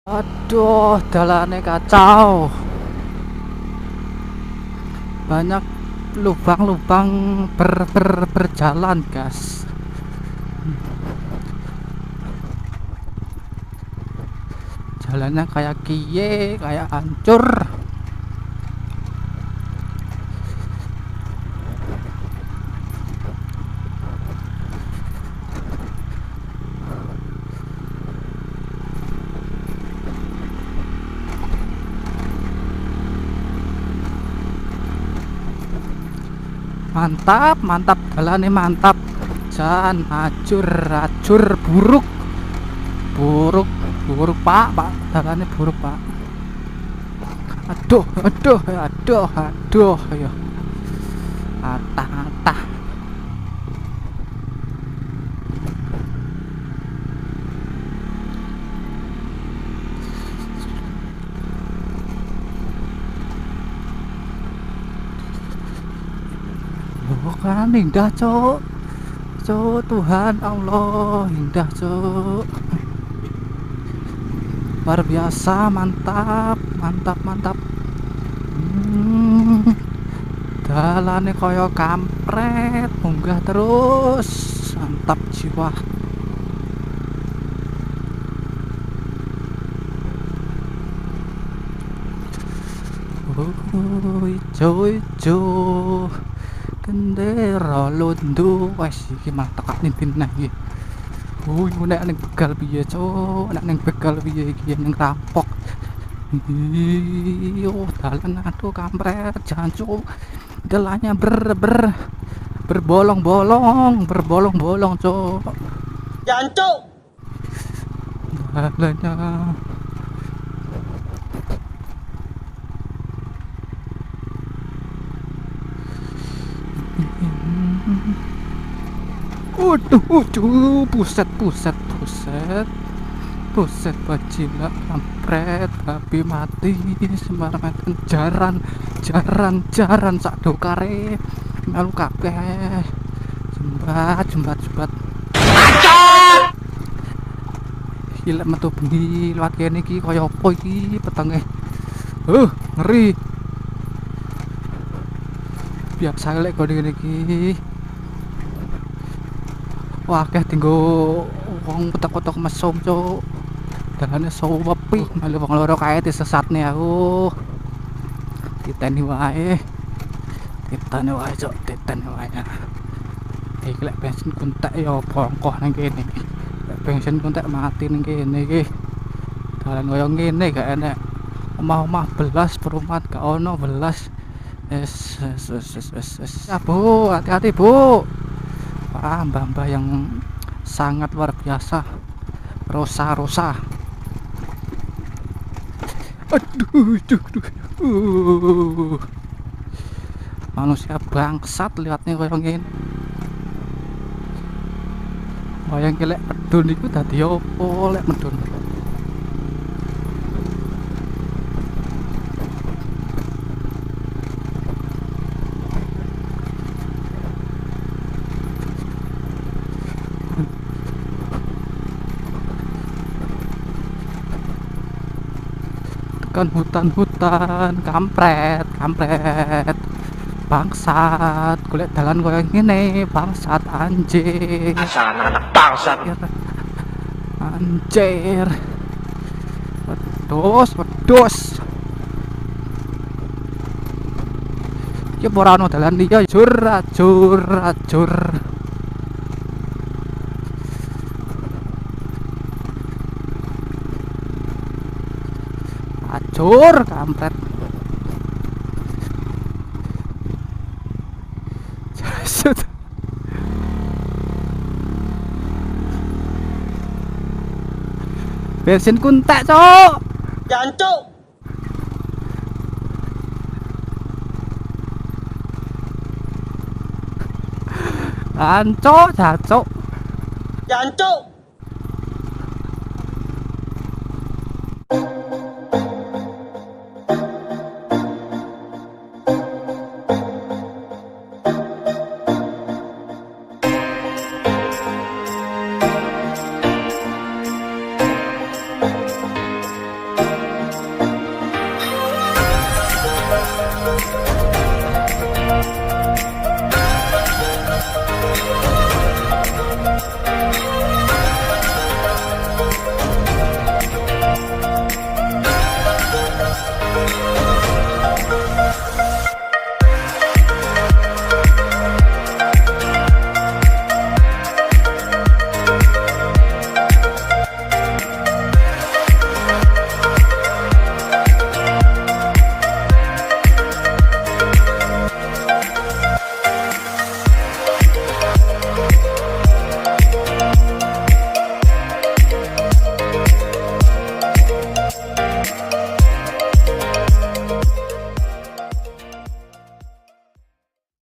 Aduh, jalannya kacau. Banyak lubang-lubang berjalan, guys. Jalannya kayak kie, kayak hancur. Mantap, mantap, jalannya mantap. Jangan hancur, buruk, buruk, buruk pak, jalannya buruk pak. Aduh, aduh, aduh, aduh, ayo, atah, atah. Loh kan indah cok, cok, Tuhan Allah indah cok, luar biasa, mantap, mantap, mantap. Dalane kaya kampret, munggah terus, mantap jiwa. Oh, ijo-ijo gendera londo, wes iki mah tekak nintin iki. Oh, nek ning begal piye, cuk? Nek ning begal piye iki ning rampok. Yo, dalan aduh kampret, jancuk. Delanya berbolong-bolong, cuk. Jancuk. Dalanya buset, bajila kampret, babi mati, sembarangan jaran sak dokare, melu kabeh, jembat, gila metu bengi lewat kene iki kaya apa iki petenge, ngeri, biasa lek kok ngene iki. Wah, akeh tinggo wong petok-petok mesum, cuk. Dalane sepi, melu wong loro kae disesatne aku. Titeni wae, cuk, titeni wae. Iki lek bensin kuntek ya bongkoh nang kene iki. Lek bensin kuntek mati ning kene iki. Dalan koyo ngene gak enek. Omah-omah belas, perumahan gak ono belas. Es. Ya, Bu, hati-hati, Bu. Mbah-mbah yang sangat luar biasa, Rosa. Aduh. Manusia bangsat lihatnya kayak ngene. Bayang lek medun iku dadi opo lek medun. Kan hutan kampret bangsat, golek dalan koyo ngene bangsat, anjir, Asal anak bangsat. anjir, wedhus iki ora ono dalan liya, ajur. Acur kampret. Jasut. Bensin kuntek, cok. Jancuk. Jancuk. Jancuk.